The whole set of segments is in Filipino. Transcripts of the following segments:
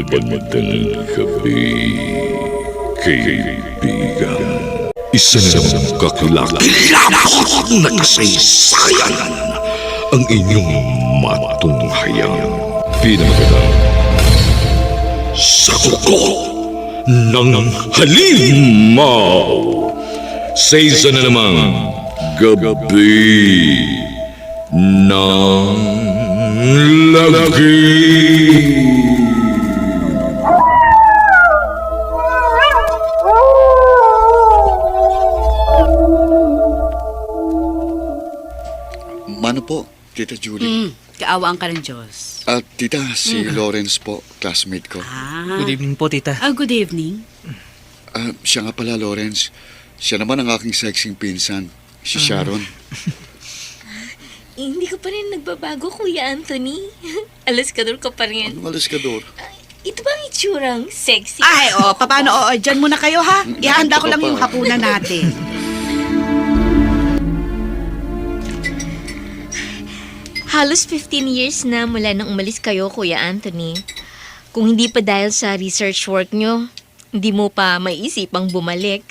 Magandang gabi, kaibigan. Isa na namang kakilakilabot na kasaysayan ang inyong matunghayang pinamagatang sa kuko ng halimaw sa isa na namang gabi ng lagi. Mano po, Tita Julie? Kaawaan ka ng Diyos. Tita, si Lawrence po, classmate ko. Good evening po, tita. Good evening. Siya nga pala, Lawrence. Siya naman ang aking sexing pinsan, si Sharon. Hindi ka pa rin nagbabago, Kuya Anthony. Alaskador ka pa rin. Anong alaskador? Ito bang itsurang sexy? Ay, paano? Dyan muna kayo, ha? Ihanda ko lang yung hapunan natin. Halos 15 years na mula nang umalis kayo, Kuya Anthony. Kung hindi pa dahil sa research work nyo, hindi mo pa maiisipang bumalik.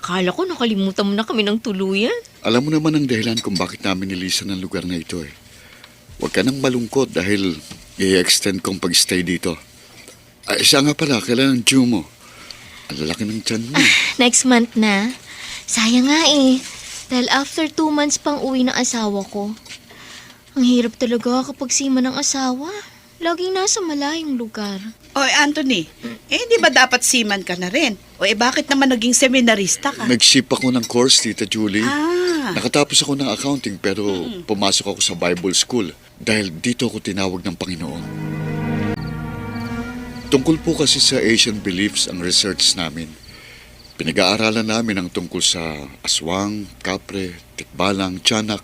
Akala ko nakalimutan mo na kami ng tuluyan. Alam mo naman ang dahilan kung bakit namin nilisan ang lugar na ito eh. Huwag ka nang malungkot dahil i-extend kong pag-stay dito. Siya nga pala, kailan ang due mo? Ang lalaki ng tiyan mo. Next month na. Sayang nga eh. Dahil after 2 months pang uwi ng asawa ko. Ang hirap talaga kapag sima ng asawa. Laging nasa malayong lugar. Oy, Anthony, hindi ba dapat seaman ka na rin? Bakit naman naging seminarista ka? Nag-ship ako ng course, Tita Julie. Nakatapos ako ng accounting pero pumasok ako sa Bible School dahil dito ako tinawag ng Panginoon. Tungkol po kasi sa Asian beliefs ang research namin. Pinag-aaralan namin ang tungkol sa aswang, kapre, tikbalang, tiyanak,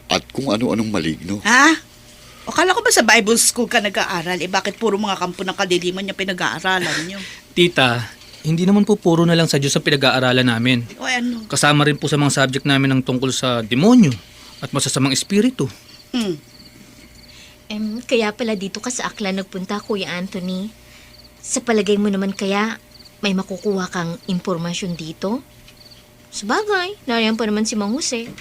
at kung ano-anong maligno. Akala ko ba sa Bible school ka nag-aaral? Bakit puro mga kampo ng kadiliman niya pinag-aaralan niyo? Tita, hindi naman po puro na lang sa Diyos ang pinag-aaralan namin. Ano? Kasama rin po sa mga subject namin ang tungkol sa demonyo at masasamang espiritu. Kaya pala dito ka sa Aklan nagpunta, Kuya Anthony. Sa palagay mo naman kaya may makukuha kang impormasyon dito? Sabagay, nariyan pa naman si Mang Jose.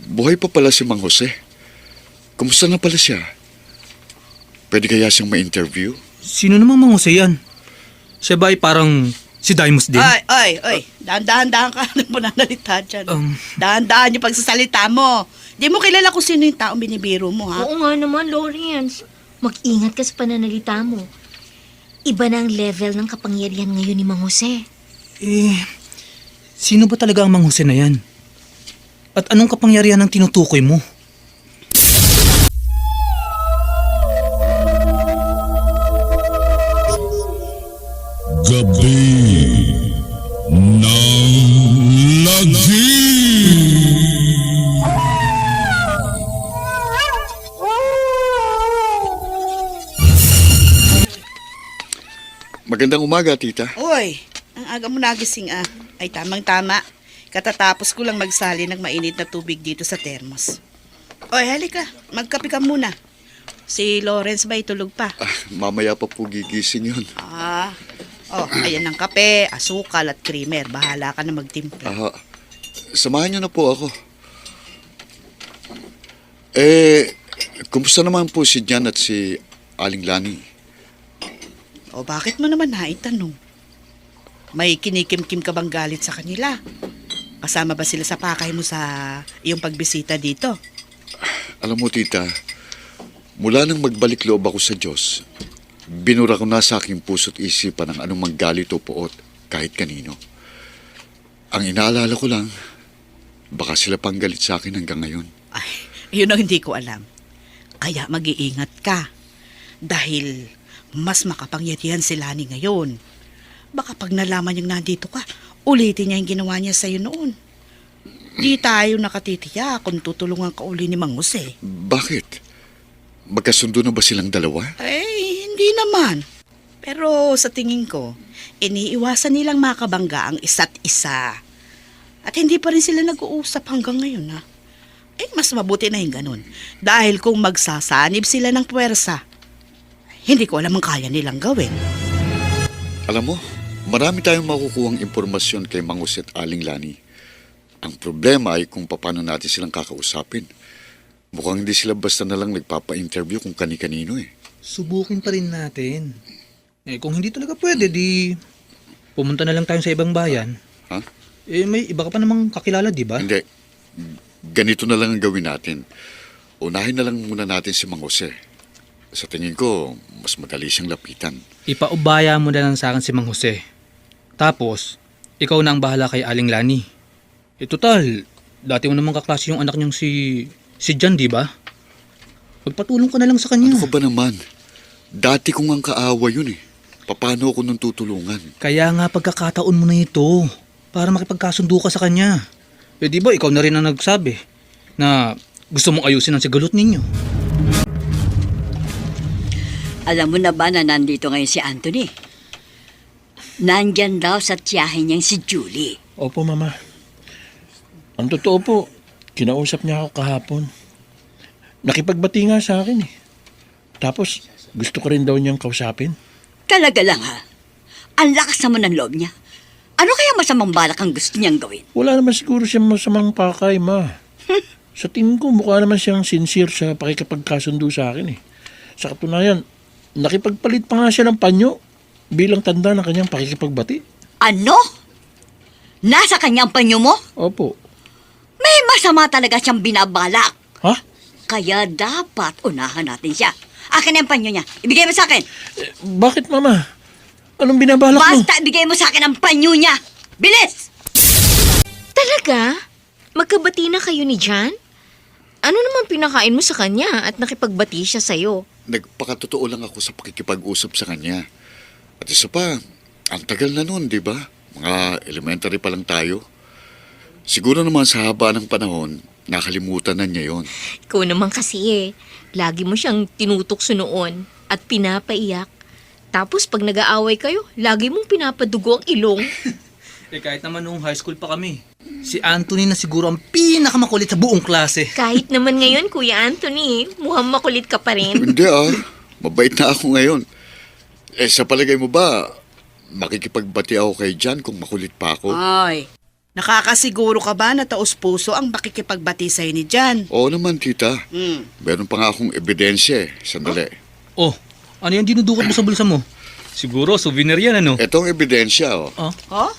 Buhay pa pala si Mang Jose. Kumusta na pala siya? Pwede kaya siyang ma-interview? Sino namang Mang Jose yan? Siya ba ay parang si Dimos din? Ay. Dahan-dahan ka na mo nanalita dyan. Dahan-dahan yung pagsasalita mo. Di mo kilala kung sino yung taong binibiro mo, ha? Oo nga naman, Lawrence. Mag-ingat ka sa pananalita mo. Iba na ang level ng kapangyarihan ngayon ni Mang Jose. Sino ba talaga ang Mang Jose na yan? At anong kapangyarihan ang tinutukoy mo? Gabi ng lagi. Magandang umaga, Tita. Oy, ang aga mo nagising Ay, tamang-tama. Katatapos ko lang magsali ng mainit na tubig dito sa termos. Oy, halika. Magkape ka muna. Si Lawrence ba itulog pa? Mamaya pa po gigising yun. Ayan ang kape, asukal at creamer. Bahala ka na magtimpla. Samahan niyo na po ako. Kumusta naman po si Jan at si Aling Lani? Bakit mo naman naitanong? May kinikim-kim ka bang galit sa kanila? Kasama ba sila sa pakay mo sa iyong pagbisita dito? Alam mo, Tita, mula nang magbalik loob ako sa Diyos, binura ko na sa aking puso't isipan ang anumang galit o puot kahit kanino. Ang inaalala ko lang, baka sila pang galit sa akin hanggang ngayon. Yun ang hindi ko alam. Kaya mag-iingat ka. Dahil mas makapangyarihan si Lani ngayon. Baka pag nalaman niyang nandito ka, ulitin niya yung ginawa niya sa'yo noon. Di tayo nakatitiya kung tutulungan ka uli ni Mang Jose. Bakit? Magkasundo na ba silang dalawa? Hindi naman. Pero sa tingin ko, iniiwasan nilang makabangga ang isa't isa. At hindi pa rin sila nag-uusap hanggang ngayon, ha? Mas mabuti na yung ganun. Dahil kung magsasanib sila ng puwersa, hindi ko alam ang kaya nilang gawin. Alam mo, marami tayong makukuhang impormasyon kay Mang Jose at Aling Lani. Ang problema ay kung paano natin silang kakausapin. Mukhang hindi sila basta na lang nagpapa-interview kung kani-kanino eh. Subukin pa rin natin. Kung hindi talaga pwede, di pumunta na lang tayo sa ibang bayan. Ha? May iba ka pa namang kakilala, di ba? Hindi. Ganito na lang ang gawin natin. Unahin na lang muna natin si Mang Jose. Sa tingin ko, mas madali siyang lapitan. Ipaubaya mo na lang sa akin si Mang Jose. Tapos, ikaw na ang bahala kay Aling Lani. Total, dati mo namang kaklase yung anak niyang si Jan, di ba? Magpatulong ka na lang sa kanya. Ano ka ba naman? Dati kong ang kaawa yun eh. Paano ako nung tutulungan? Kaya nga pagkakataon mo na ito para makipagkasundo ka sa kanya. Di ba ikaw na rin ang nagsabi na gusto mong ayusin ang sigalot ninyo? Alam mo na ba na nandito ngayon si Anthony? Nandyan daw sa tiyahin niyang si Julie. Opo, Mama. Ang totoo po, kinausap niya ako kahapon. Nakipagbati nga sa akin eh. Tapos, gusto ko rin daw niyang kausapin. Talaga lang ha? Ang lakas naman ng loob niya. Ano kaya masamang balak ang gusto niyang gawin? Wala naman siguro siyang masamang pakay, Ma. Sa tingin ko, mukha naman siyang sincere sa pakikipagkasundo sa akin eh. Sa katunayan, nakipagpalit pa nga siya ng panyo bilang tanda ng kanyang pakikipagbati. Ano? Nasa kanyang panyo mo? Opo. May masama talaga siyang binabalak. Ha? Kaya dapat unahan natin siya. Akin na yung panyo niya. Ibigay mo sa akin. Bakit, Mama? Anong binabalak mo? Basta ibigay mo sa akin ang panyo niya. Bilis! Talaga? Magkabati na kayo ni Jan? Ano naman pinakain mo sa kanya at nakipagbati siya sa'yo? Nagpakatotoo lang ako sa pakikipag-usap sa kanya. At isa pa, ang tagal na nun, di ba? Mga elementary pa lang tayo. Siguro naman sa haba ng panahon, nakalimutan na niya yon. Ikaw naman kasi eh. Lagi mo siyang tinutukso noon at pinapaiyak. Tapos pag nag-aaway kayo, lagi mong pinapadugo ang ilong. Kahit naman noong high school pa kami, si Anthony na siguro ang pinakamakulit sa buong klase. Kahit naman ngayon, Kuya Anthony, mukhang makulit ka pa rin. Hindi mabait na ako ngayon. Sa palagay mo ba, makikipagbati ako kay Jan kung makulit pa ako? Ay, nakakasiguro ka ba na taos-puso ang makikipagbati sa'yo ni Jan? Oo naman, tita. Hmm. Meron pa nga akong ebidensya eh. Sandali. Oh, ano yung dinudukot mo sa bulsa mo? Siguro, souvenir yan ano? Etong ebidensya, oh. Oh?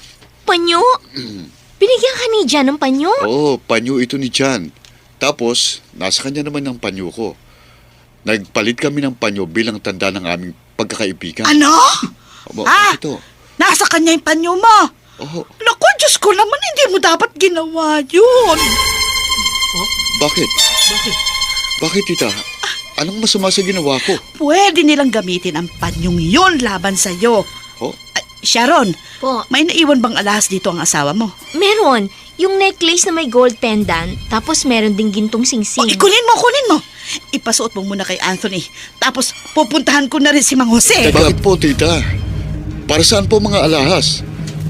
Panyo? Binigyan ka ni Jan ng panyo? Oo, panyo ito ni Jan. Tapos, nasa kanya naman ang panyo ko. Nagpalit kami ng panyo bilang tanda ng aming pagkakaibigan. Ano? Ito. Nasa kanya yung panyo mo. Oh, Naku, Diyos ko naman, hindi mo dapat ginawa yun. bakit? Bakit, tita? Anong masama sa ginawa ko? Pwede nilang gamitin ang panyong yun laban sa'yo. Oh, Sharon, Po, may naiwan bang alahas dito ang asawa mo? meron. Yung necklace na may gold pendant, tapos meron ding gintong O, singsing. kunin mo. Ipasuot mo muna kay Anthony. Tapos, pupuntahan ko na rin si Mang Jose. bakit po, tita? Para saan po mga alahas?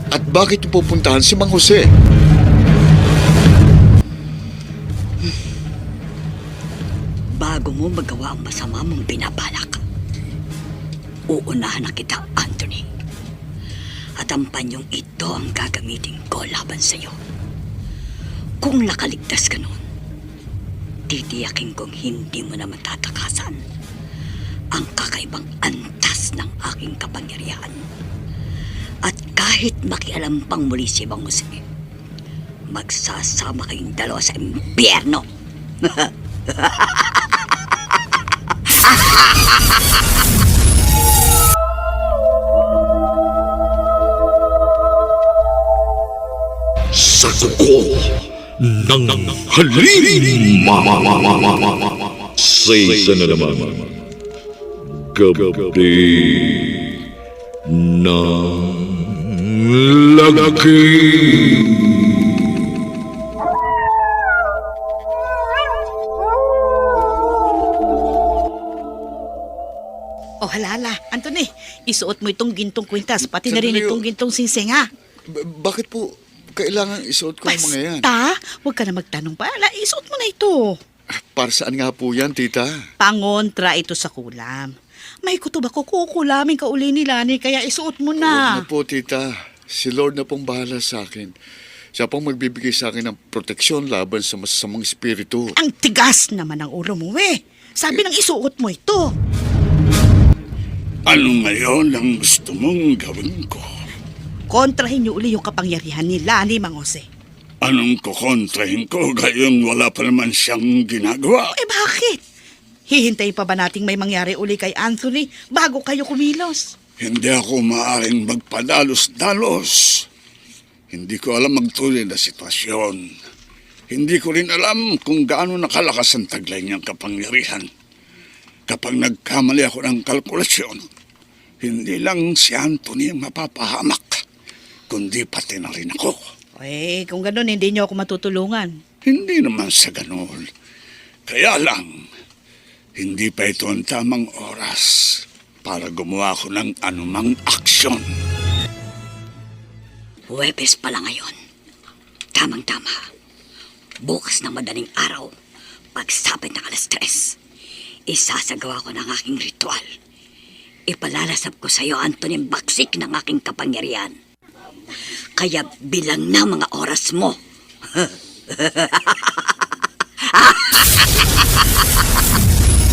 At bakit niyo pupuntahan si Mang Jose? Bago mo magawa ang masama mong binabalak, uunahan na kita, Anthony. At ang panyong ito ang gagamitin ko laban sa'yo. Kung nakaligtas ka nun, titiyakin kong hindi mo na matatakasan ang kakaibang antas ng aking kapangyarihan. At kahit makialam pang muli si Mang Jose, magsasama kayong dalawa sa impyerno. Sa dugo ng halima. Sa isa na naman, gabi ng lagi. Oh, halala. Anthony, isuot mo itong gintong kwintas, pati na rin Sandali, itong gintong singsing, ha? Bakit po kailangan isuot ko ang mga yan? Basta, huwag ka na magtanong pa. Ala, isuot mo na ito. Para saan nga po yan, tita? Pangontra ito sa kulam. May kutob ako, kukulamin ka uli ni Lani, kaya isuot mo Huwag na. na po, tita. Si Lord na pong bahala sa akin. Siya pong magbibigay sa akin ng proteksyon laban sa masasamang espiritu. Ang tigas naman ng ulo mo eh. Sabi ng isuot mo ito. Ano ngayon ang gusto mong gawin ko? Kontrahin niyo uli yung kapangyarihan ni Lani, Mang Jose. Anong kukontrahin ko gayon wala pa naman siyang ginagawa? Eh bakit? Hihintayin pa ba nating may mangyari uli kay Anthony bago kayo kumilos? Hindi ako maaaring magpadalos-dalos. Hindi ko alam magtuloy na sitwasyon. Hindi ko rin alam kung gaano nakalakas ang taglay niyang kapangyarihan. Kapag nagkamali ako ng kalkulasyon, hindi lang si Anthony ang mapapahamak, kundi pati na rin ako. Eh, kung ganun, hindi niyo ako matutulungan. Hindi naman sa ganun. Kaya lang, hindi pa ito ang tamang oras para gumawa ko ng anumang aksyon. Huwebes pala ngayon. Tamang-tama. Bukas ng madaling araw, pagsapit ng 3:00, isasagawa ko ng aking ritual. Ipalalasap ko sa iyo, Anthony, ang baksik ng aking kapangyarihan. Kaya bilang na mga oras mo.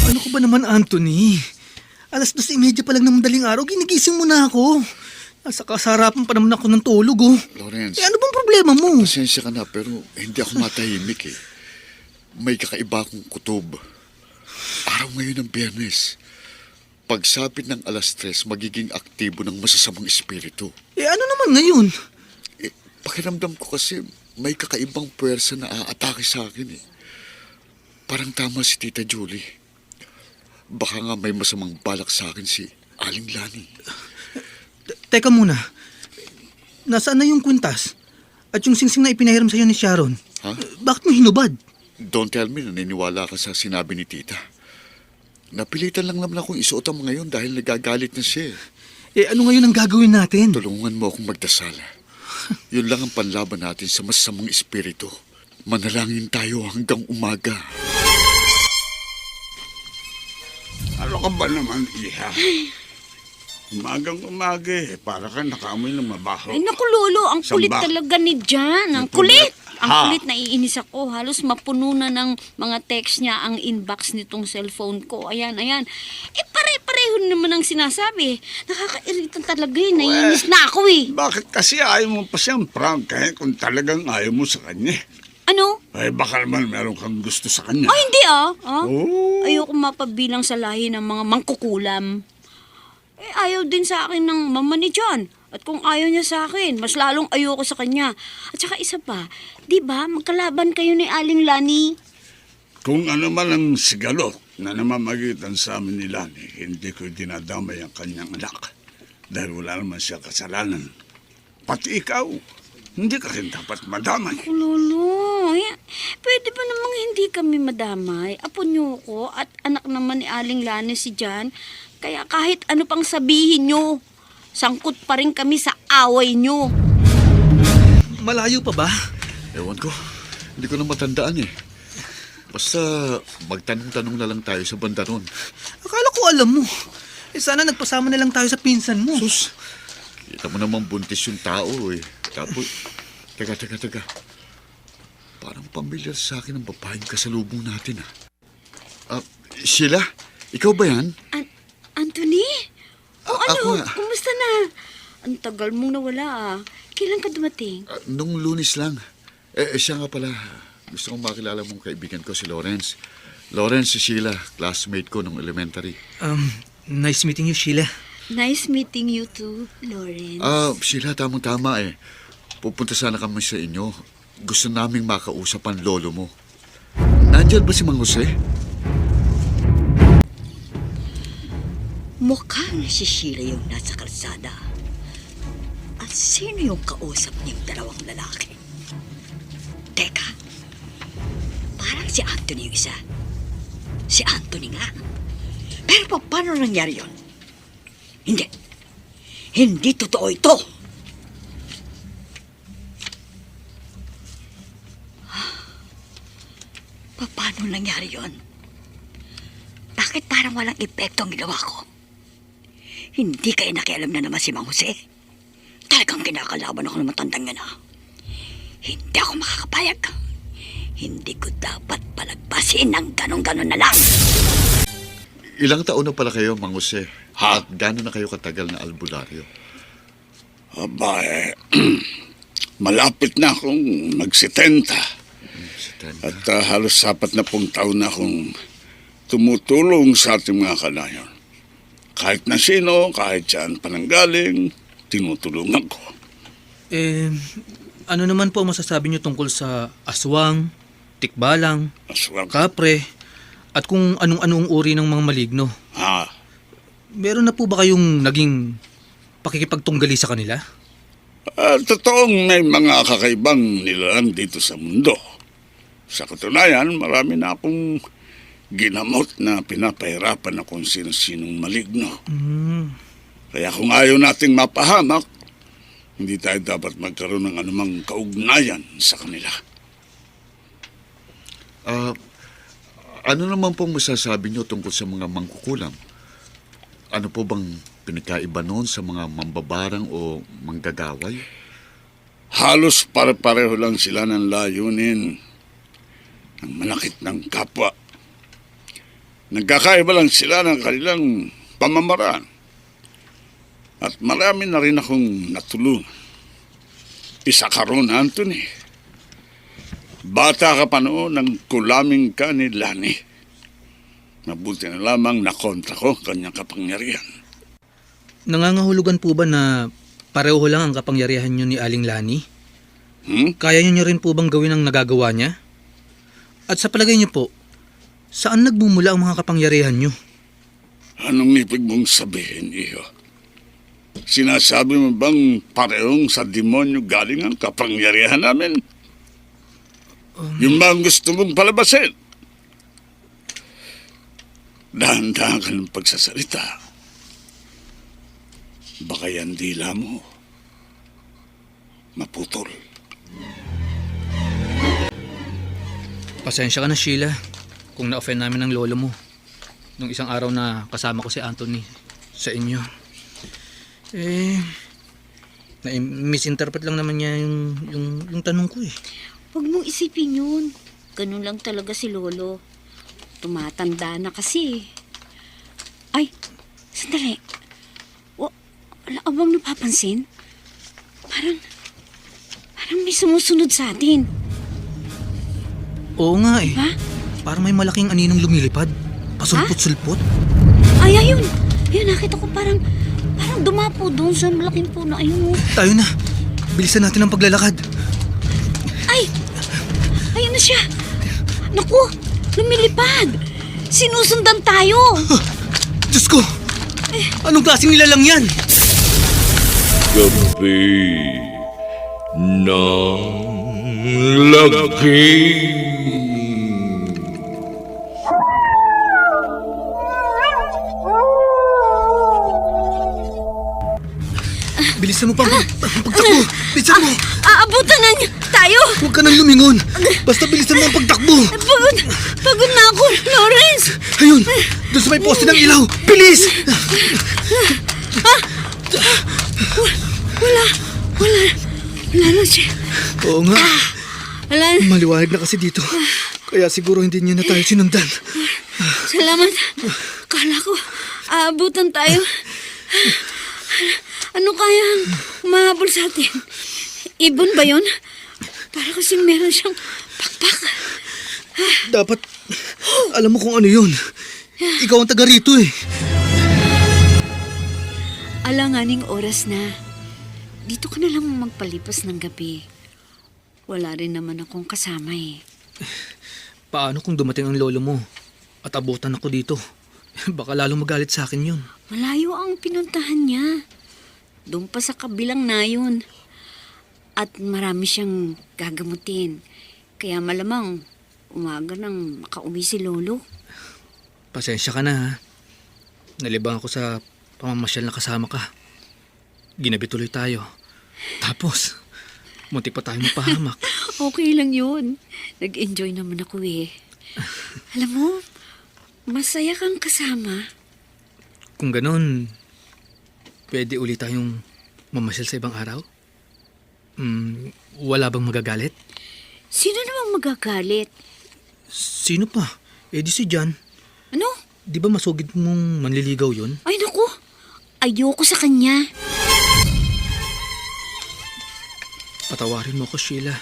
Ano ko ba naman, Anthony? 2:30 pa lang ng madaling araw, ginigising mo na ako. Nasa kasarapan pa naman ako ng tulog, oh. Lawrence, Eh, ano bang problema mo? pasensya ka na pero hindi ako matahimik eh. May kakaiba akong kutob. Araw ngayon ng Biyernes. Pagsapit ng 3:00, magiging aktibo ng masasamang espiritu. Eh, ano naman ngayon? Eh, pakiramdam ko kasi may kakaibang puwersa na aatake sa akin eh. Parang tama si Tita Julie. Baka nga may masamang balak sa akin si Aling Lani. Teka muna. Nasaan na yung kwintas? At yung singsing na ipinahiram sa'yo ni Sharon? Ha? Bakit mo hinubad? Don't tell me na naniniwala ka sa sinabi ni Tita. Napilitan lang naman akong isuot ang mga yun dahil nagagalit na siya eh. Eh, ano ngayon ang gagawin natin? Tulungan mo akong magdasal. Yun lang ang panlaban natin sa masasamang espiritu. Manalangin tayo hanggang umaga. Ano ka ba naman, Iha? Umagang-umaga eh, para ka nakaamoy ng mabaho. Ay naku, Lolo, ang kulit Samba. talaga ni Jan. Ang Ito kulit! na. Ang Ha? kulit, naiinis ako. Halos mapuno na ng mga text niya ang inbox nitong cellphone ko. Ayan, ayan. Eh, pare-pareho naman ang sinasabi. Nakakairitan talaga eh. Naiinis na ako eh. Bakit kasi ayaw mo pa siyang prank kahit kung talagang ayaw mo sa kanya? Ano? Ay, baka naman meron kang gusto sa kanya. Ay, hindi ah. Ah? Oh. Ayoko mapabilang sa lahi ng mga mangkukulam. Eh, ayaw din sa akin ng mama ni John. At kung ayaw niya sa akin, mas lalong ayoko sa kanya. At saka isa pa, di ba, magkalaban kayo ni Aling Lani? Kung ano man ang sigalo na namamagitan sa amin ni Lani, hindi ko dinadamay ang kanyang anak. Dahil wala naman siya kasalanan. Pati ikaw, hindi ka rin dapat madamay. Lolo, pwede ba namang hindi kami madamay? Apo niyo ko at anak naman ni Aling Lani si Jan. Kaya kahit ano pang sabihin niyo, sangkot pa rin kami sa away niyo. Malayo pa ba? Ewan ko, hindi ko na matandaan eh. Basta magtanong-tanong na lang tayo sa banda ron. Akala ko alam mo. Eh, sana nagpasama na lang tayo sa pinsan mo. Sus, kita mo namang buntis yung tao eh. Tapos, teka. Parang pamilyar sa akin ang babaeng kasalubong natin ah. Sheila, ikaw ba yan? Anthony? O ano, Ako nga. kumusta na? Ang tagal mong nawala ah. Kailan ka dumating? Nung Lunes lang. Siya nga pala. Gusto kong makilala mong kaibigan ko si Lawrence. Lawrence si Sheila, classmate ko nung elementary. Nice meeting you, Sheila. Nice meeting you too, Lawrence. Sheila, tamang-tama eh. Pupunta sana kami sa inyo. Gusto naming makausap ang lolo mo. Nandiyan ba si Mang Jose? Mukhang si Sheila yung nasa kalsada. At sino yung kausap niyang dalawang lalaki? Teka, parang si Anthony yung isa. Si Anthony nga. Pero paano nangyari yun? Hindi totoo ito. Paano nangyari yun? Bakit parang walang epekto ang ginawa ko? Hindi kayo nakialam na naman si Mang Jose. Talagang kinakalaban ako ng matandang yan, ha? Hindi ako makakapayag. Hindi ko dapat palagpasin ng ganon-ganon na lang. Ilang taon na pala kayo, Mang Jose? Ha? At gaano na kayo katagal na albularyo? Aba, malapit na akong mag-70. At halos 40 taon na akong tumutulong sa ating mga kanayon. Kahit na sino, kahit saan pananggaling, tinutulungan ko. Ano naman po ang masasabi niyo tungkol sa aswang, tikbalang, Aswang. kapre, at kung anong-anong uri ng mga maligno? Ha? Meron na po ba kayong naging pakikipagtunggali sa kanila? Totoong may mga kakaibang nilalang dito sa mundo. Sa katunayan, marami na akong ginamot na pinapahirapan na kung sino-sinong maligno. Kaya kung ayaw nating mapahamak, hindi tayo dapat magkaroon ng anumang kaugnayan sa kanila. Ano naman pong masasabi niyo tungkol sa mga mangkukulam? Ano po bang pinakaiba noon sa mga mambabarang o manggagaway? Halos pare-pareho lang sila ng layunin ng manakit ng kapwa. Nagkakaiba lang sila ng kanilang pamamaraan. At marami na rin akong natulungan. Isa ka ron, Anthony. Bata ka pa noon nang kulaming ka ni Lani. Mabuti na lamang nakontra ko kanyang kapangyarihan. Nangangahulugan po ba na pareho lang ang kapangyarihan niyo ni Aling Lani? Kaya niyo rin po bang gawin ang nagagawa niya? At sa palagay niyo po, saan nagmumula ang mga kapangyarihan niyo? Anong ibig mong sabihin, Iyo? Sinasabi mo bang parehong sa demonyo galing ang kapangyarihan namin? Yung ba ang gusto mong palabasin? Dahan-dahan ka ng pagsasalita. Baka yan dila mo maputol. Pasensya ka na, Sheila, kung na-offend namin ng lolo mo nung isang araw na kasama ko si Anthony sa inyo. Na-misinterpret lang naman niya yung tanong ko eh. Huwag mong isipin yun. Ganun lang talaga si Lolo. Tumatanda na kasi. Ay, sandali. Wala ka bang napapansin? Parang may sumusunod sa atin. Oo nga eh. Ha? Parang may malaking aninong lumilipad. Pasulpot-sulpot. Ay, ayun. Ayun, nakita ko parang dumapo doon sa malaking puno. Ayun. Tayo na. Bilisan natin ang paglalakad. Ay! Ayun na siya. Naku, lumilipad. Sinusundan tayo. Diyos ko! Anong klaseng nilalang yan? Gabi ng laki. Bilisan mo pa ang pagtakbo. Bilisan mo. Aabutan na niya tayo. Huwag ka nang lumingon. Basta bilisan mo ang pagtakbo. Pagod na ako, Lawrence. Ayun! Doon sa may poste ng ilaw! Bilis! Wala na siya. Oo nga. Wala na. Maliwanag na kasi dito. Kaya siguro hindi niya na tayo sinundan. Salamat. Kala ko, aabutan tayo. Ano kaya ang mahabol sa atin? Ibon ba yun? Para kasi meron siyang pakpak. Dapat, alam mo kung ano yun. Ikaw ang taga rito eh. Alanganing oras na. Dito ka na lang magpalipas ng gabi. Wala rin naman akong kasama eh. Paano kung dumating ang lolo mo at abutan ako dito? Baka lalong magalit sa akin yun. Malayo ang pinuntahan niya. Doon pa sa kabilang nayon. At marami siyang gagamutin. Kaya malamang umaga nang makauwi si Lolo. Pasensya ka na ha. Nalibang ako sa pamamasyal na kasama ka. Ginabi tuloy tayo. Tapos, muntik pa tayo mapahamak. Okay lang yun. Nag-enjoy naman ako eh. Alam mo, masaya kang kasama. Kung ganun, pwede ulit tayong mamasyal sa ibang araw? Wala bang magagalit? Sino namang magagalit? Sino pa? Eh di si Jan. Ano? Di ba masugid mong manliligaw yun? Ay, naku. Ayoko sa kanya. Patawarin mo ako, Sheila.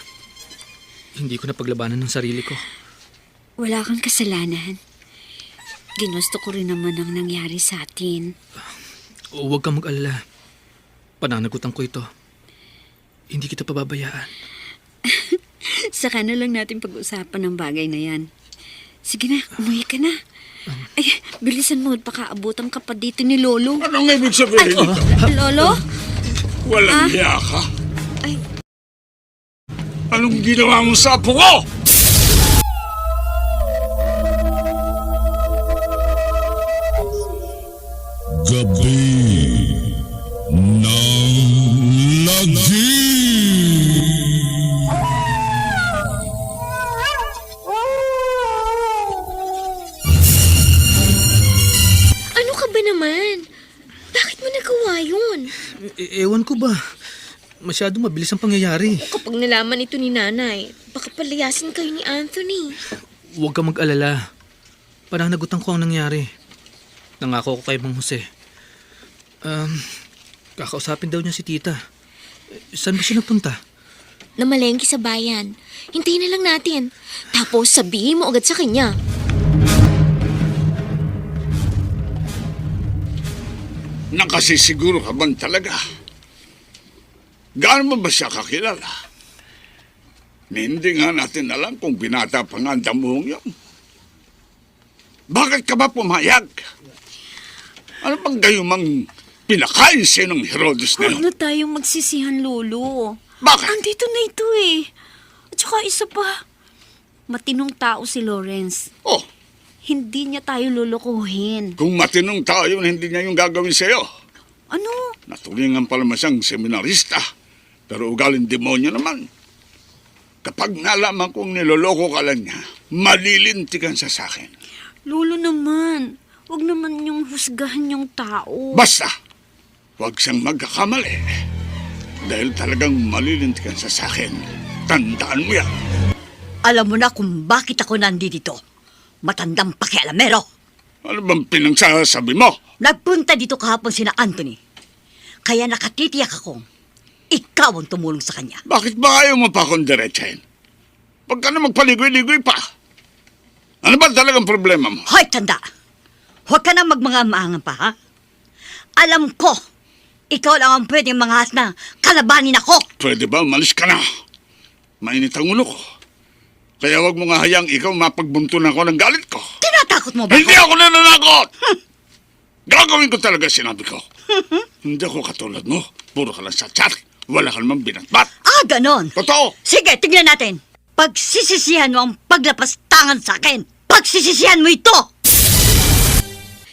Hindi ko na paglabanan ng sarili ko. Wala kang kasalanan. Ginusto ko rin naman ang nangyari sa atin. Huwag kang mag-alala. Pananagutan ko ito. Hindi kita pababayaan. Saka na lang natin pag-usapan ng bagay na yan. Sige na, umuwi ka na. Ay, bilisan mo, pakaabutan ka pa dito ni Lolo. Anong ibig sabihin? Lolo? Walang hiya ka? Ay. Anong ginawa mo sa apo ko? Gabi ng Lagi. Ano ka ba naman? Bakit mo nagawa yun? Ewan ko ba? Masyadong mabilis ang pangyayari. Kapag nalaman ito ni nanay, baka palayasin kayo ni Anthony. Huwag kang mag-alala. Pananagutan ko ang nangyari. Nangako ko kay Mang Jose. Kakausapin daw niya si tita. Saan ba siya nagpunta? Namalengke sa bayan. Hintayin na lang natin. Tapos sabihin mo agad sa kanya. Nakasisiguro ka bang talaga? Gaano mo ba siya kakilala? Hindi nga natin alam kung binata pa nga ang damuhong yun. Bakit ka ba pumayag? Ano bang gayumang pinakain siya ng Herodes na Huwag yun? na tayong magsisihan, Lolo. Bakit? Andito na ito eh. At saka isa pa, matinong tao si Lawrence. Oh, Hindi niya tayo lulukuhin. kung matinong tao yun, hindi niya yung gagawin sa'yo. Ano? Natulingan pa naman siyang seminarista. Pero ugaling demonyo naman. Kapag nalaman kong niloloko ka lang niya, malilintikan siya sa akin. Lolo naman, huwag naman yung husgahan yung tao. Basta, huwag siyang magkakamali. Dahil talagang malilintikan siya sa akin. Tandaan mo yan. Alam mo na kung bakit ako nandito. Matandang pakialamero. Ano bang pinagsasabi mo? Nagpunta dito kahapon sina Anthony. Kaya nakatitiyak akong ikaw ang tumulong sa kanya. Bakit ba ayaw mo pa akong diretsahin? Pag ka na magpaligoy-ligoy pa. Ano ba talagang problema mo? Hoy, tanda! Huwag ka na magmanga-maangan pa, ha? Alam ko, ikaw lang ang pwedeng manghas na kalabanin ako. Pwede ba umalis ka na? Mainit ang ulo ko. Kaya wag mo nga hayang ikaw mapagbuntunan ko ng galit ko. Tinatakot mo ba Hindi ako nananakot! Gagawin ko talaga sinabi ko. Hindi ako katulad mo. Puro ka lang sa chat. Wala ka namang binatbat. Ah, ganon. Totoo! Sige, tignan natin. Pagsisisihan mo ang paglapastangan sa akin. Pagsisisihan mo ito!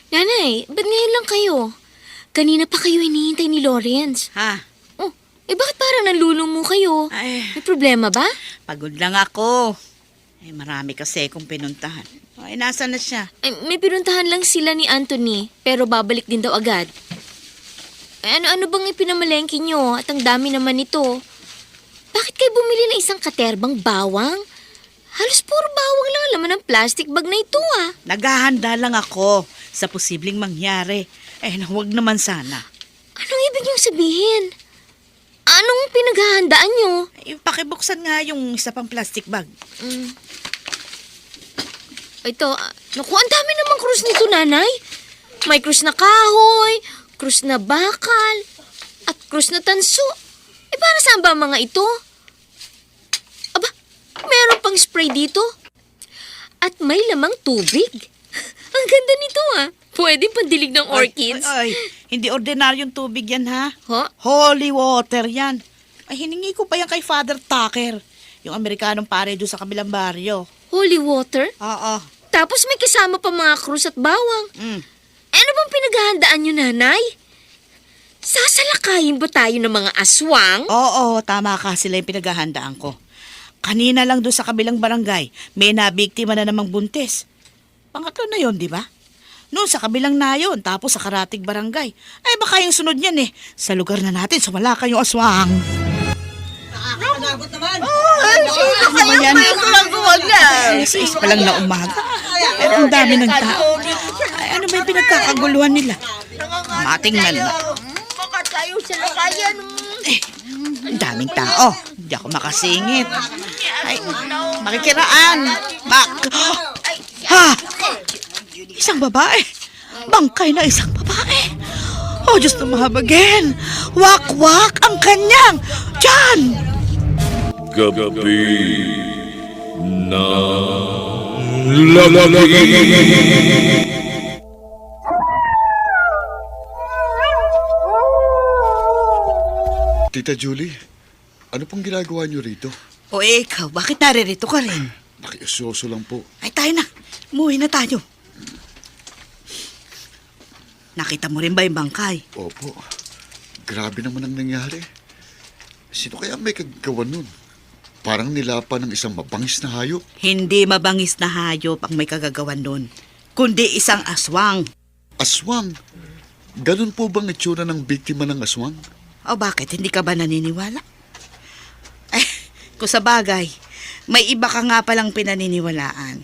Nanay, ba't ngayon lang kayo? Kanina pa kayo hinihintay ni Lawrence. Ha? Oh, bakit parang nanlulumo kayo? Ay, May problema ba? pagod lang ako. Marami kasi kung pinuntahan. Ay, nasaan na siya? Ay, may pinuntahan lang sila ni Anthony, pero babalik din daw agad. Ay, ano-ano bang ipinamalengke nyo? At ang dami naman nito. Bakit kayo bumili ng isang katerbang bawang? Halos puro bawang lang ang laman ng plastic bag na ito ah. Naghahanda lang ako sa posibleng mangyari. Huwag naman sana. Anong ibig niyong sabihin? Anong pinaghahandaan nyo? Pakibuksan nga yung isa pang plastic bag. Ito, naku, ang dami namang krus nito, nanay. May krus na kahoy, krus na bakal, at krus na tanso. Para saan ba ang mga ito? Aba, meron pang spray dito. At may lamang tubig. Ang ganda nito Pwede pandilig ng orchids. Ay, hindi ordinaryong tubig yan, ha? Ha? Holy water yan. Ay, hiningi ko pa yan kay Father Tucker. Yung Amerikanong pare doon sa kabilang baryo. Holy water? Oo. Tapos may kasama pa mga krus at bawang. Ano bang pinaghahandaan nyo, nanay? Sasalakayin ba tayo ng mga aswang? Oo, tama ka. Sila yung pinaghahandaan ko. Kanina lang doon sa kabilang barangay, may nabiktima na namang buntis. Pangatlo na yon, di ba? Noon sa kabilang nayon, tapos sa Karatig Barangay. Ay baka yung sunod yan eh. Sa lugar na natin, sa Malacca yung aswang. Nakakalagot naman. Ano ba yan? Alas 6 pa lang na umaga. Pero ang dami ng tao. Ay, ano ba yung pinagkakaguluhan nila? Matingnan na. Makatayo sa lakayan. Ang daming tao. Hindi ako makasingit. Ay, makikiraan. Ha! Isang babae. Bangkay na isang babae. Oh, Diyos na mahabagin. Wak-wak ang kanyang tiyan. Gabi na lalaki. Tita Julie, ano pong ginagawa niyo rito? O ikaw, bakit naririto ka rin? Nakiusoso lang po. Ay, tayo na. Umuwi na tayo. Nakita mo rin ba yung bangkay? Opo. Grabe naman ang nangyari. Sino kaya may kagawa nun? Parang nilapa ng isang mabangis na hayop. Hindi mabangis na hayop ang may kagagawan nun, kundi isang aswang. Aswang? Ganun po bang itsura ng biktima ng aswang? O bakit, hindi ka ba naniniwala? Eh, kung sa bagay, may iba ka nga palang pinaniniwalaan.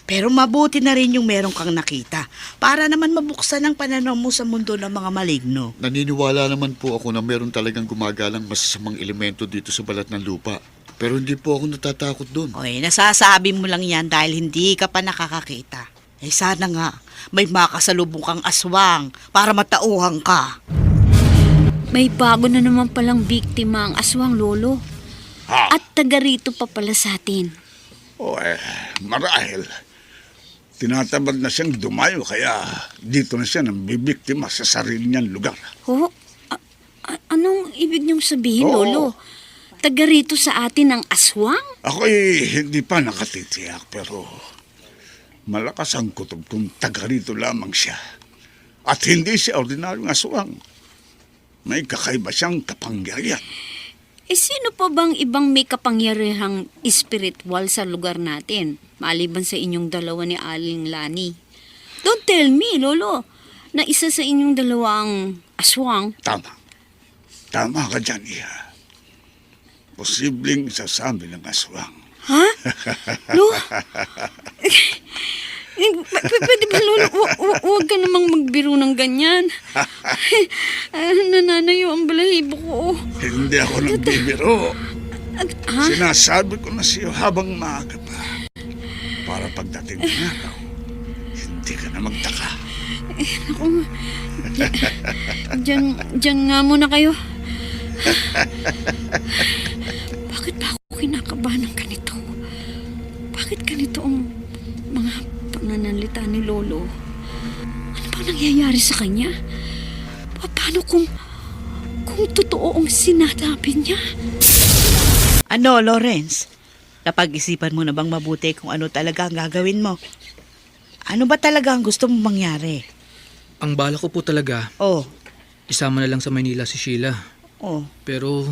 Pero mabuti na rin yung meron kang nakita para naman mabuksan ang pananaw mo sa mundo ng mga maligno. Naniniwala naman po ako na meron talagang gumagalang masasamang elemento dito sa balat ng lupa. Pero hindi po ako natatakot doon. Oy, nasasabi mo lang yan dahil hindi ka pa nakakakita. Eh sana nga, may makasalubong kang aswang para matauhan ka. May bago na naman palang biktima ang aswang, Lolo. Ha? At taga rito pa pala sa atin. Marahil. Tinatamad na siyang dumayo kaya dito na siya nang bibiktima sa sarili niyang lugar. Ho? Anong ibig niyong sabihin, Oo. Lolo? Taga rito sa atin ang aswang? Ako'y hindi pa nakatitiyak pero malakas ang kutob kung taga rito lamang siya. At hindi siya ordinaryong aswang. May kakaiba siyang kapangyarihan. Eh sino pa bang ibang may kapangyarihang espiritual sa lugar natin? Maliban sa inyong dalawa ni Aling Lani. Don't tell me, Lolo, na isa sa inyong dalawang aswang. Tama. Tama ka dyan, Iha. Posibleng isasabi ng aswang. Ha? Lo? Pwede ba, Lolo? Huwag ka namang magbiro ng ganyan. Nananayo ang balahibo ko. Hindi ako nagbibiro. Ha? Sinasabi ko na siyo habang maaga pa. Para pagdating ng araw, hindi ka na magtaka. Diyan nga muna kayo. Bakit ba ako kinakabahan ng ganito? Bakit ganito ang mga pananalita ni Lolo? Ano bang nangyayari sa kanya? Paano kung totoo ang sinasabi niya? Ano, Lawrence? Napag-isipan mo na bang mabuti kung ano talaga ang gagawin mo? Ano ba talaga ang gusto mong mangyari? Ang bala ko po talaga, Oh, isama na lang sa Maynila si Sheila. oh. Pero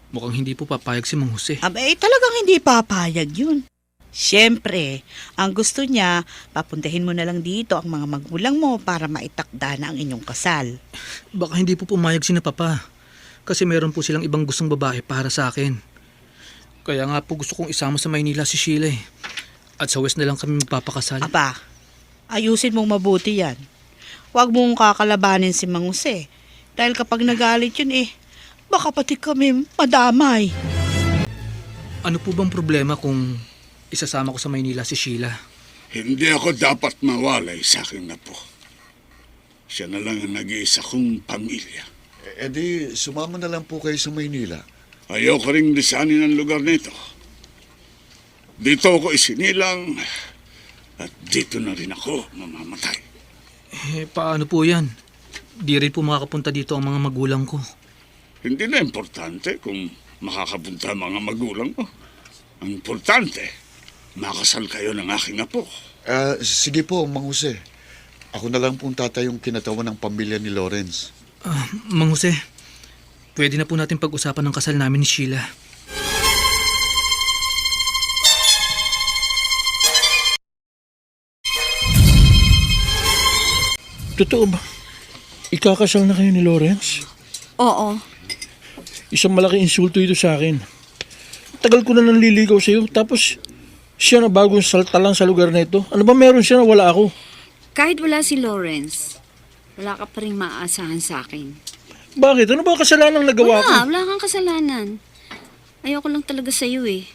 mukhang hindi po papayag si Mang Jose. Talagang hindi papayag yun. Siyempre, ang gusto niya, papuntahin mo na lang dito ang mga magulang mo para maitakda na ang inyong kasal. Baka hindi po pumayag si na Papa. Kasi meron po silang ibang gustong babae para sa akin. Kaya nga po gusto kong isama sa Maynila si Sheila eh. At sa West na lang kami magpapakasal. Aba, ayusin mong mabuti yan. Huwag mong kakalabanin si Mang Jose. Dahil kapag nagalit yun baka pati kami madamay. Ano po bang problema kung isasama ko sa Maynila si Sheila? Hindi ako dapat mawalay sa aking apo. Siya na lang ang nag-iisa kong pamilya. Eh di, sumama na lang po kayo sa Maynila. Ayoko ring lisanin ang lugar nito. Dito ako isinilang at dito na rin ako mamamatay. Paano po yan? Di rin po makakapunta dito ang mga magulang ko. Hindi na importante kung makakapunta ang mga magulang mo. Ang importante, makasal kayo ng aking apo. Sige po, Mang Jose. Ako na lang pong tatayong kinatawan ng pamilya ni Lawrence. Mang Jose, pwede na po natin pag-usapan ng kasal namin ni Sheila. Totoo ba? Ikakasal na kayo ni Lawrence? Oo. Isang malaking insulto ito sa akin. Tagal ko na nanliligaw sa'yo, tapos siya na bagong salta lang sa lugar na ito. Ano ba meron siya na wala ako? Kahit wala si Lawrence, wala ka pa rin maaasahan sa akin. Bakit? Ano ba kasalanan nagawa ko? Wala kang kasalanan. Ayoko lang talaga sa'yo eh.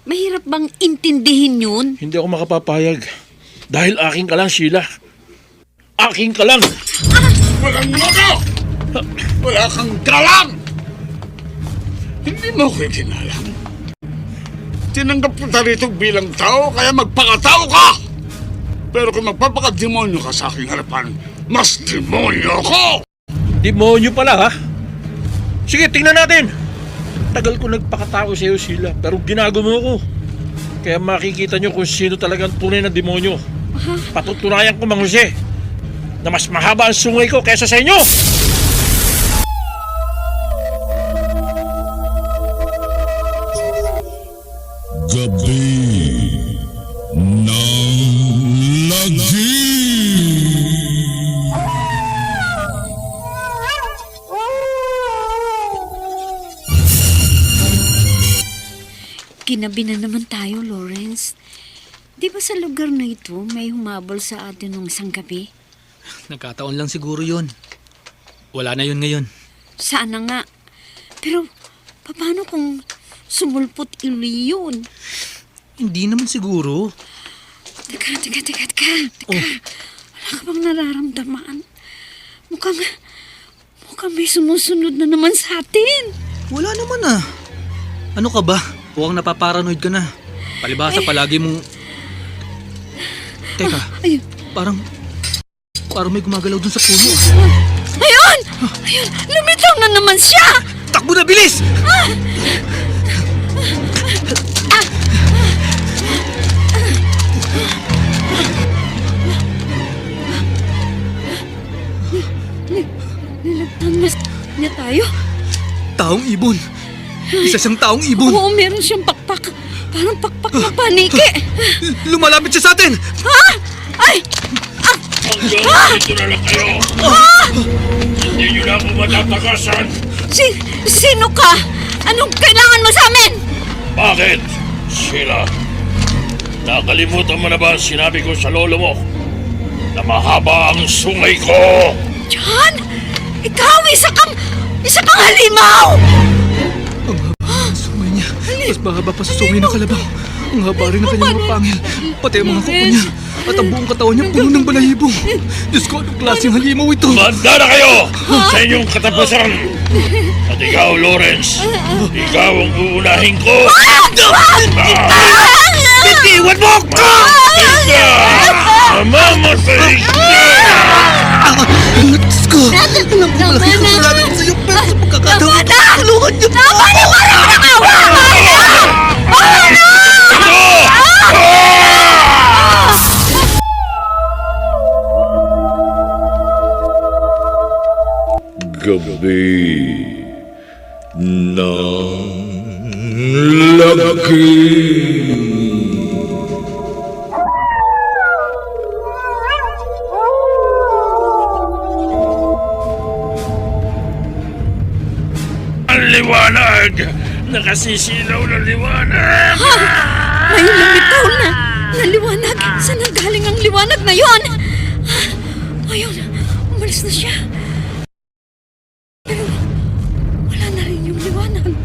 Mahirap bang intindihin yun? Hindi ako makapapayag. Dahil aking ka lang, Sheila. Aking ka lang! Walang modo! Wala kang galang! Hindi mo ko kinalang. Tinanggap kita rito bilang tao, kaya magpakatao ka! Pero kung magpapakademonyo ka sa aking harapan, mas demonyo ako! Demonyo pala, ha? Sige, tingnan natin. Tagal ko nagpakatao sa iyo, Sheila, pero ginago mo ko. Kaya makikita nyo kung sino talagang tunay na demonyo. Patutunayan ko, Mang Jose, na mas mahaba ang sungay ko kaysa sa inyo! Gabi ng Lagi. Ginabi na naman tayo, Lawrence. Di ba sa lugar na ito may humabol sa atin nung isang gabi? Nagkataon lang siguro yun. Wala na yun ngayon. Sana nga. Pero, paano kung sumulpot uli yun? Hindi naman siguro. Teka. Oh. Wala ka bang nararamdaman? Mukhang may sumusunod na naman sa atin. Wala naman ah. Ano ka ba? Huwag napaparanoid ka na. Palibhasa palagi mong... Teka, Ayun. parang may gumagalaw dun sa puno. Ayun! Lumitaw na naman siya! Takbo na, bilis! Nilagtan na niya tayo? Taong ibon. Isa siyang taong ibon. Oo, meron siyang pakpak. Parang pakpak na paniki. Lumalapit siya sa atin! Ha? Ay! Hanggang dito na lang kayo! Hindi nyo na ako matapakasan! Sino ka? Anong kailangan mo sa amin? Bakit, Sheila? Nakalimutan mo na ba ang sinabi ko sa lolo mo? Na mahaba ang sungay ko! John! Ikaw, isa kang halimaw! Ang haba ng sungay niya. Mas mahaba pa sa sungay ng kalabaw. Ang haba rin ng kanyang mga pangil. Pati ang mga kuko niya. At ang buong katawan niya puno ng balahibo. Diyos ko, anong klaseng halimaw ito? Manda na kayo sa inyong katapusan! At ikaw, Lawrence, ikaw ang uunahin ko! Bitiwan mo ako! Mamamatay ka! Diyos ko! Alam ko malaki ang kasalanan ko sa iyo, pero sa pagkakataon, tulungan niyo po! Gabi ng Lagi. Ang liwanag! Nakasisilaw na liwanag! May lumitaw na liwanag. Saan ang galing ang liwanag na yon? Ayun, umalis na siya. Pero wala na rin yung liwanag.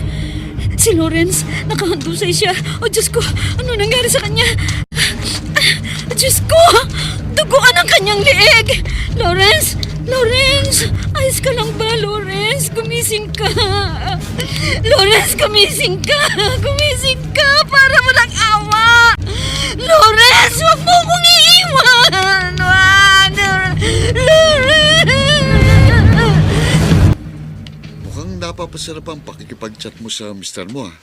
Si Lawrence, nakahandusay siya. O Diyos ko, ano nangyari sa kanya? Diyos ko, duguan ang kanyang liig. Lawrence, ayos ka lang ba, Lawrence? Gumising ka. Lawrence, gumising ka. Gumising ka para walang awa. Lawrence, huwag mo kong iiwan. Wag. Lawrence. Mukhang napapasarap ang pakikipag-chat mo sa mister mo, ah.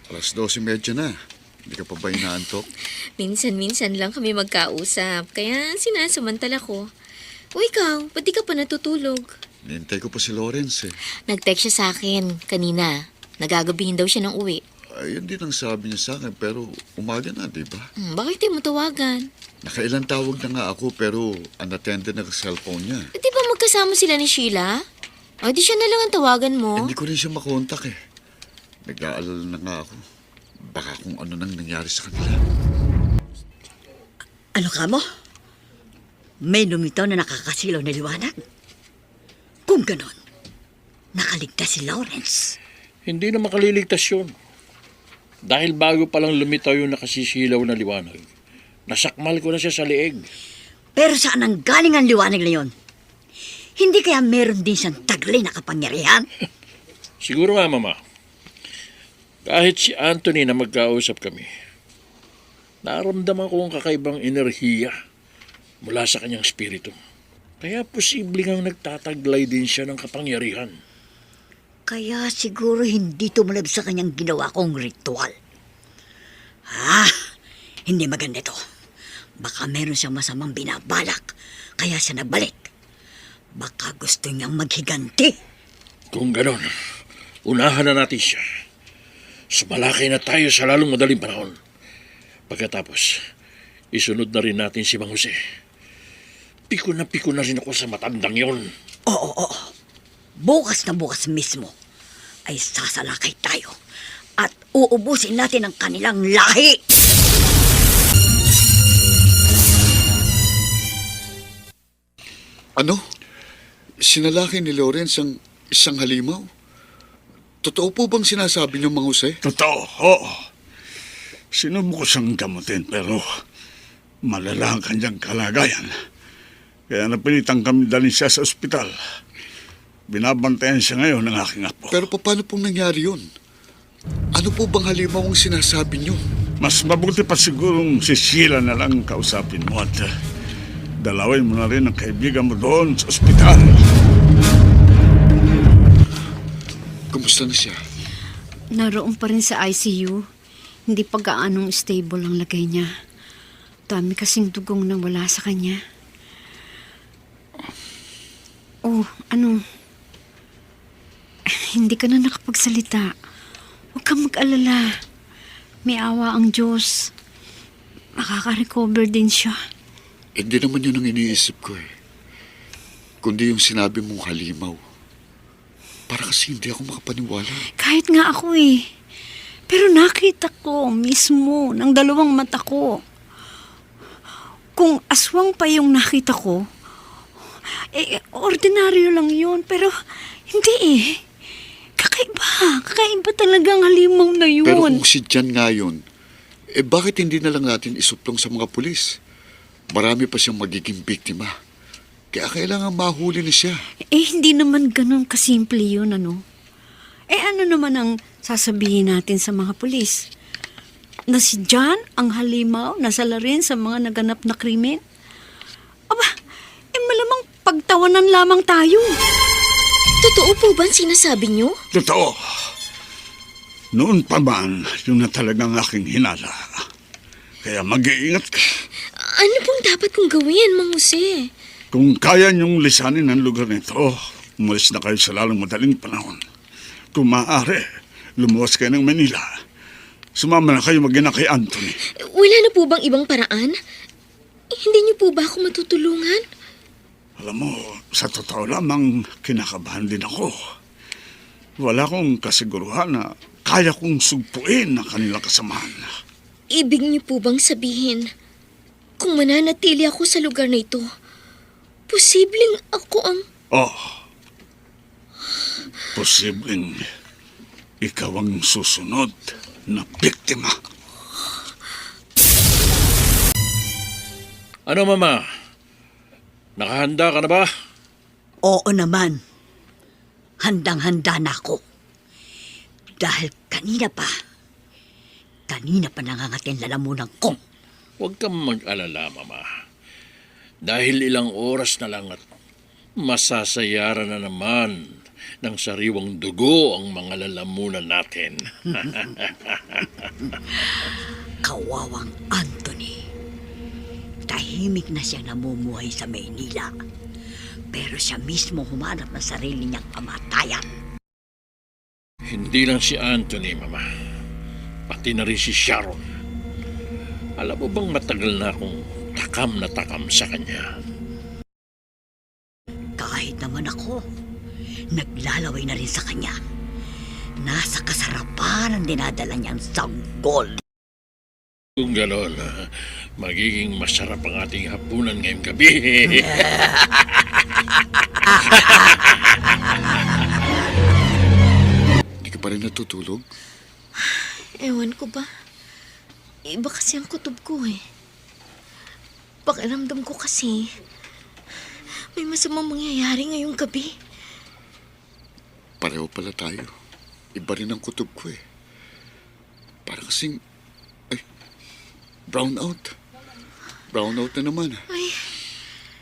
12:30 na. Hindi ka pa ba inaantok? Minsan-minsan lang kami magkausap, kaya sinasamantala ko. O ikaw, ba't di ka pa natutulog? Nihintay ko pa si Lawrence, eh. Nag-text siya sa akin kanina. Nagagabihin daw siya ng uwi. Ayun din ang sabi niya sa akin, pero umaga na, di ba? Bakit di mo tawagan? Nakailang tawag na nga ako pero unattended na ang cellphone niya. Di ba magkasama sila ni Sheila? O di siya na lang ang tawagan mo. Hindi ko rin siya makontak eh. Nag-aalala na nga ako. Baka kung ano nang nangyari sa kanila. Ano ka mo? May lumitaw na nakakasilaw na liwanag. Kung ganon, nakaligtas si Lawrence. Hindi na makaliligtas yun. Dahil bago pa lang lumitaw yung nakasisilaw na liwanag, nasakmal ko na siya sa leeg. Pero saan ang galing ang liwanag na yon? Hindi kaya meron din siyang taglay na kapangyarihan? Siguro nga, Mama. Kahit si Anthony na magkausap kami, naramdaman ko ang kakaibang enerhiya mula sa kanyang spirito. Kaya posible ngang nagtataglay din siya ng kapangyarihan. Kaya siguro hindi tumalab sa kanyang ginawa kong ritual. Hindi maganda ito. Baka meron siyang masamang binabalak, kaya siya nagbalik. Baka gusto niyang maghiganti. Kung ganon, unahan na natin siya. Sumalakay na tayo sa lalong madaling panahon. Pagkatapos, isunod na rin natin si Mang Jose. Piko na rin ako sa matandang yon. Oo. Bukas na bukas mismo ay sasalakay tayo at uubusin natin ang kanilang lahi. Ano? Sinalaki ni Lawrence ang isang halimaw? Totoo po bang sinasabi niyo, Mang Jose? Totoo, oo. Sinubo ko siyang gamutin pero malala ang kanyang kalagayan. Kaya napilitan kami dalhin siya sa ospital. Binabantayan siya ngayon ng aking apo. Pero paano pong nangyari yun? Ano po bang halimaw ang sinasabi niyo? Mas mabuti pa sigurong si Sheila na lang kausapin mo at dalawin mo na rin ang kaibigan mo doon sa ospital. Kumusta na siya? Naroon pa rin sa ICU. Hindi pa gaanong stable ang lagay niya. Dami kasing dugong nang wala sa kanya. Oh, ano? Hindi ka na nakapagsalita. Huwag kang mag-alala. May awa ang Diyos. Makaka-recover din siya. Hindi naman yun ang iniisip ko eh. Kundi yung sinabi mong halimaw. Para kasi hindi ako makapaniwala. Kahit nga ako eh. Pero nakita ko mismo ng dalawang mata ko. Kung aswang pa yung nakita ko, ordinaryo lang yun. Pero hindi eh. Kakaiba talagang halimaw na yun. Pero kung si Jan nga yun, bakit hindi na lang natin isuplong sa mga pulis? Marami pa siyang magiging biktima. Kaya kailangan mahuli na siya. Hindi naman ganun kasimple yun, ano? Ano naman ang sasabihin natin sa mga pulis? Na si Jan, ang halimaw, nasala rin sa mga naganap na krimen? Aba, malamang pagtawanan lamang tayo. Totoo po ba ang sinasabi niyo? Totoo. Noon pa man, yung na talagang aking hinala. Kaya mag-iingat ka. Ano pong dapat kong gawin, Mang Jose? Kung kaya niyong lisanin ang lugar nito, umalis na kayo sa lalong madaling panahon. Kung maaari, lumuwas kayo ng Manila. Sumama na kayo mag-ina kay Anthony. Wala na po bang ibang paraan? Hindi niyo po ba ako matutulungan? Alam mo, sa totoo lamang, kinakabahan din ako. Wala akong kasiguruhan na kaya kong sugpuin ang kanilang kasamahan. Ibig niyo po bang sabihin, kung mananatili ako sa lugar na ito, posibleng ako ang... Posibleng ikaw ang susunod na biktima. Ano, Mama? Nakahanda ka na ba? Oo naman. Handang-handa na ako. Dahil kanina pa nangangatin lalamunan ko. Huwag kang mag-alala, Mama. Dahil ilang oras na lang at masasayaran na naman ng sariwang dugo ang mga lalamunan natin. Kawawang Anthony. Tahimik na siya namumuhay sa Maynila. Pero siya mismo humanap ng sarili niyang kamatayan. Hindi lang si Anthony, Mama. Pati na rin si Sharon. Alam mo bang matagal na akong takam na takam sa kanya. Kahit naman ako, naglalaway na rin sa kanya. Nasa kasarapan ang dinadala niyang sanggol. Kung gano'n, magiging masarap ang ating hapunan ngayong gabi. Hindi ka pa rin natutulog? Ewan ko ba? Iba kasi ang kutob ko eh. Pakiramdam ko kasi may masamang mangyayari ngayong gabi. Pareho pala tayo. Iba rin ang kutob ko eh. Para kasing... brown out. Brown out na naman. Ay,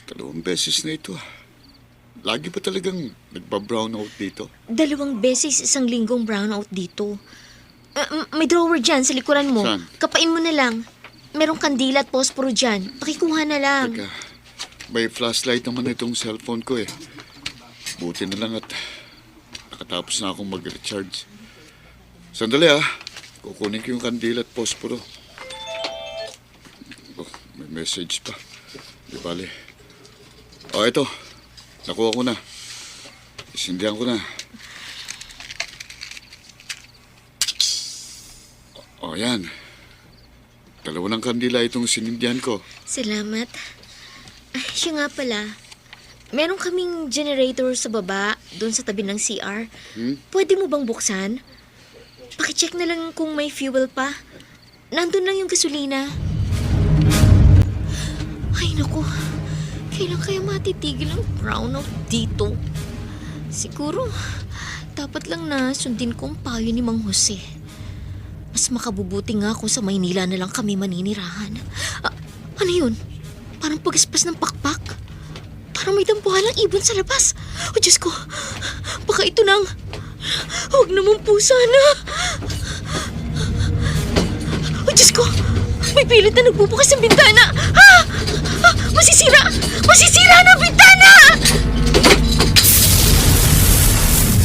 2 beses na ito. Lagi ba talagang nagpa-brown out dito? 2 beses isang linggong brownout dito. May drawer dyan sa likuran mo. Saan? Kapain mo na lang. Merong kandila at posporo dyan. Pakikuha na lang. Teka, may flashlight naman itong cellphone ko eh. Buti na lang at nakatapos na akong mag-recharge. Sandali kukunin ko yung kandila at posporo. Oh, may message pa. Di bale. Oh, ito. Nakuha ko na. Isindihan ko na. Oh, yan. 2 ng kandila itong sinindihan ko. Salamat. Ay, siya nga pala. Meron kaming generator sa baba, doon sa tabi ng CR. Pwede mo bang buksan? Pakicheck na lang kung may fuel pa. Nandun lang yung gasolina. Ay, naku. Kailan kaya matitigil ang brownout dito? Siguro, dapat lang na sundin ko ang payo ni Mang Jose. Mas makabubuti nga kung sa Maynila na lang kami maninirahan. Ano yun? Parang pagaspas ng pakpak. Parang may dampuhalang ibon sa labas. O Diyos ko, baka ito nang... Huwag naman po sana. O Diyos ko, may pilit na nagbubukas ng bintana. Masisira! Masisira na ang bintana!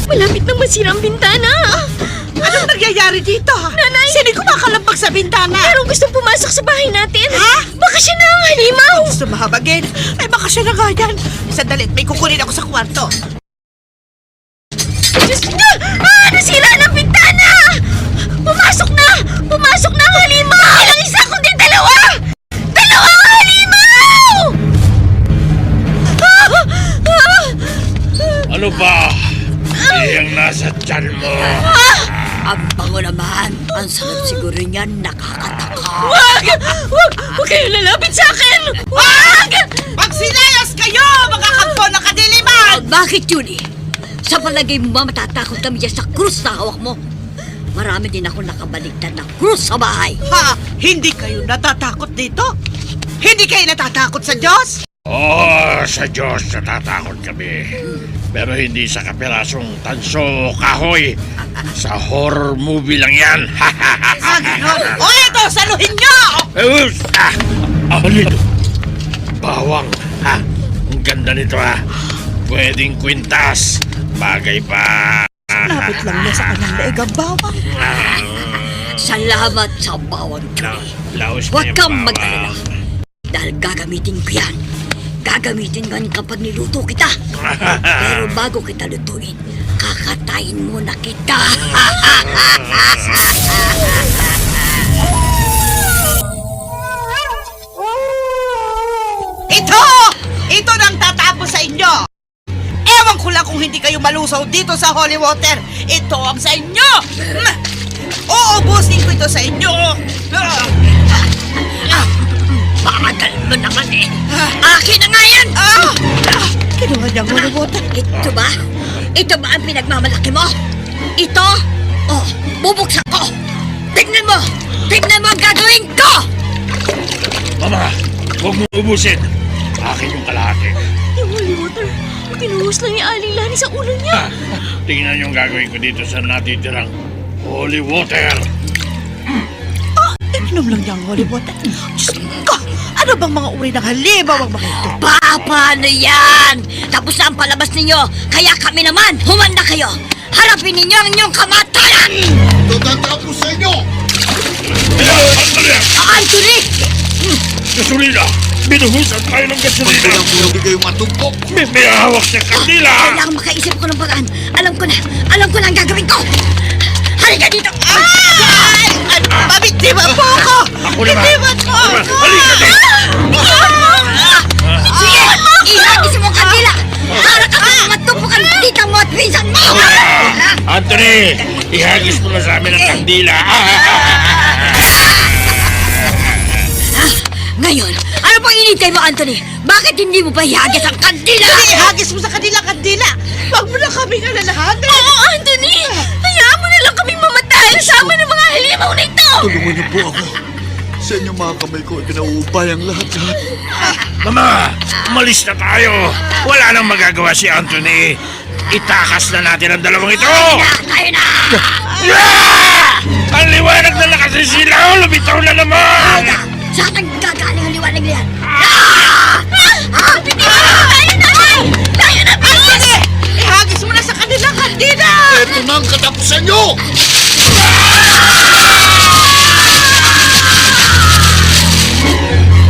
Malapit nang masira ang bintana. Anong nangyayari dito? Nanay! Sino kumakalampak sa bintana? Merong gustong pumasok sa bahay natin. Baka siya na ang halimaw. Gusto mahabagin? Ay, baka siya na nga yan. Sandali, may kukunin ako sa kwarto. Diyos na! Nasira na ang bintana! Pumasok na! Pumasok na ang halimaw! Ilang isa kundi 2! 2 ang halimaw! Ano ba? Iyang nasa tiyan mo. Ang bango naman. Ang sarap siguro niyan, nakakataka. Huwag kayo lalapit sa akin! Wag! Magsilayas kayo, mga kampo ng kadiliman! Bakit yun eh? Sa palagay mo ba matatakot kami dyan sa krus na hawak mo? Marami din ako nakabaligtad na krus sa bahay. Ha? Hindi kayo natatakot dito? Hindi kayo natatakot sa Diyos? Sa Diyos natatakot kami. Pero hindi sa kapirasong tanso o kahoy. Sa horror movie lang yan. O ito, saluhin nyo! Ano ito? Bawang. Ang ganda nito Pwedeng kwintas. Bagay pa. Lapit lang niya sa kanyang leeg ang bawang. Salamat sa bawang Julie. Laos na Huwag yung kang bawang. mag-alala. Dahil gagamitin ko yan. Gagamitin ko yan kapag niluto kita. Pero bago kita lutuin, kakatayin muna kita. Ito nang tatapos sa inyo. Ewan ko lang kung hindi kayo malusaw dito sa Holy Water. Ito ang sa inyo. Uubusin ko ito sa inyo. Bagal mo naman eh. Akin na nga yan! Kinuha niyang Holy Water. Ito ba? Ito ba ang pinagmamalaki mo? Ito? Bubuksan ko! Tignan mo! Tignan mo ang gagawin ko! Mama, huwag mo ubusin. Akin yung kalahati. Yung holy water, pinuhos lang ni Aling Lani sa ulo niya. Tingnan yung gagawin ko dito sa natitirang holy water. Inom lang niyang Holy Water. Diyos ko! Ano bang mga uri ng halimaw ang mga ito? Paano yan? Tapos na ang palabas ninyo, kaya kami naman, humanda kayo! Harapin ninyo ang inyong kamatayan! Ito tatapos sa inyo! Anthony! Gasolina! Binuhusan tayo ng gasolina! Hindi kayo matumpok. May hawak sa kandila! Kailangan makaisip ko ng paraan. Alam ko na ang gagawin ko. Halika dito! Mabitiwan po ako! Ako naman! Bitiwan po ako! Halika dito! Sige! Ihagis mo ang kandila! Para ka matupukan dito mo at pinsan mo! Anthony! Ihagis mo na sa amin ang kandila! Ngayon, ano pang inintay mo, Anthony? Bakit hindi mo pa ihagis ang kandila? Ihagis mo sa kandila! Huwag mo na kaming alalahanan! Oo, Anthony! Hayaan mo na lang kaming mamatay kasama ng mga halimaw na ito! Tulungan niyo po ako. Sa inyong mga kamay ko, ikinauubay ang lahat-lahat. Mama! Umalis na tayo! Wala nang magagawa si Anthony! Itakas na natin ang dalawang ito! Tayo na! Ang liwanag na nakasisilaw! Lumitaw na naman! Saan ang gagaling ang liwanag na yan? Tayo na, please! Ihagis mo na sa kanilang kandila! Ito na ang katapusan niyo!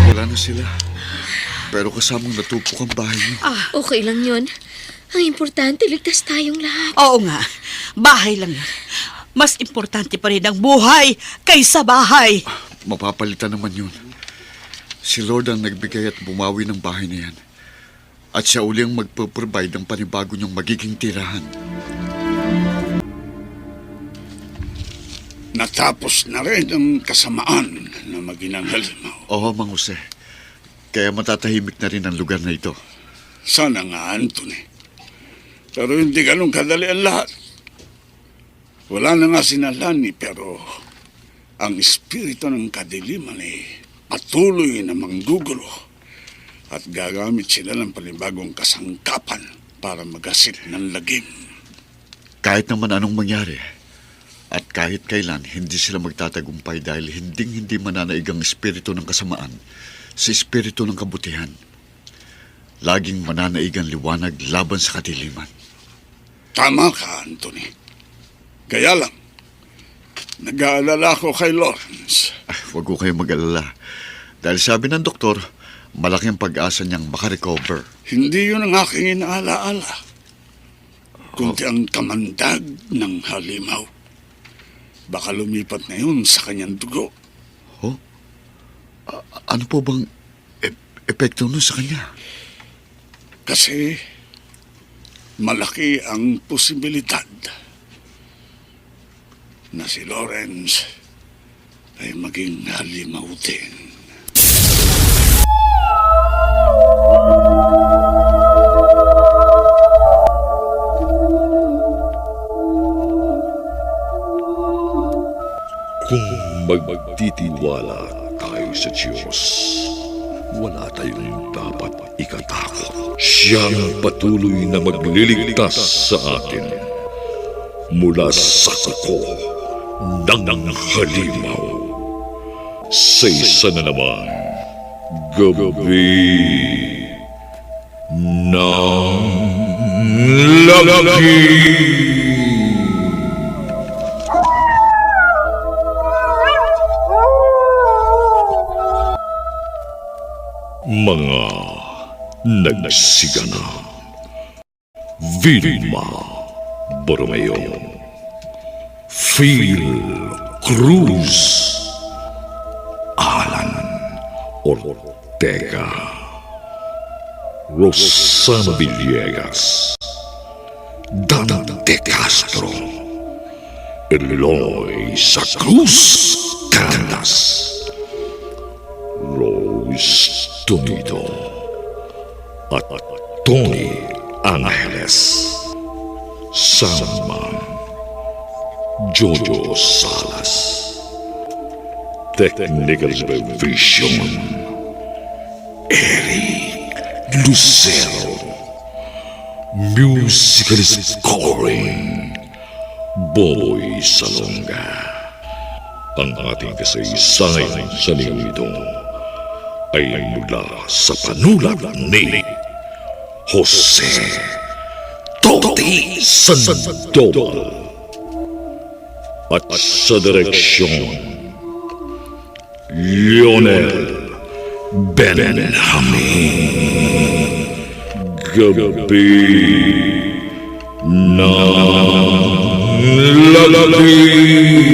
Wala na sila. Pero kasamang natupok ang bahay niyo. Okay lang yun. Ang importante, ligtas tayong lahat. Oo nga, bahay lang yun. Mas importante pa rin ang buhay kaysa bahay. Mapapalitan naman yun. Si Lord ang nagbigay at bumawi ng bahay na yan. At siya uli ang magpo-provide ng panibago niyong magiging tirahan. Natapos na rin ang kasamaan na maginang halimaw. Oo, Mang Jose. Kaya matatahimik na rin ang lugar na ito. Sana nga, Anthony. Pero hindi ganun kadali ang lahat. Wala na nga si Lani, pero ang espiritu ng kadiliman ay patuloy na manggugulo at gagamit sila ng panibagong kasangkapan para magasit ng lagim. Kahit naman anong mangyari, at kahit kailan hindi sila magtatagumpay dahil hindi mananaig ang espiritu ng kasamaan sa espiritu ng kabutihan. Laging mananaig ang liwanag laban sa kadiliman. Tama ka, Anthony. Kaya lang, nag-aalala ko kay Lawrence. Huwag ko kayo mag-alala. Dahil sabi ng doktor, malaking pag-asa niyang makarecover. Hindi yun ang aking inaalaala, kundi ang kamandag ng halimaw. Baka lumipat na yun sa kanyang dugo. Oh? Ano po bang epekto nun sa kanya? Kasi malaki ang posibilidad na si Lawrence ay maging halimaw din. Kung magtitiwala tayo sa Diyos, wala tayong dapat ikatakot. Siyang patuloy na magliligtas sa atin mula sa kako ng halimaw. Sa isa na naman, gabi ng lalaki. Mga nagsigana. Vilma Borromeo, Phil Cruz, Alan Ortega, Rosana Villegas, Dante Castro, Eloisa Cruz Candas, Rose Tonito at Tony Angeles, Sandman, Jojo Salas, Technical Revision, Eric Lucero, Musical Scoring, Boboy Salonga. Ang ating kasaysayan sa linggo ito ay mula sa panulat ni Jose Toti Sandoval at sa direksyon Lionel Benjamin. Gabi ng lalaki.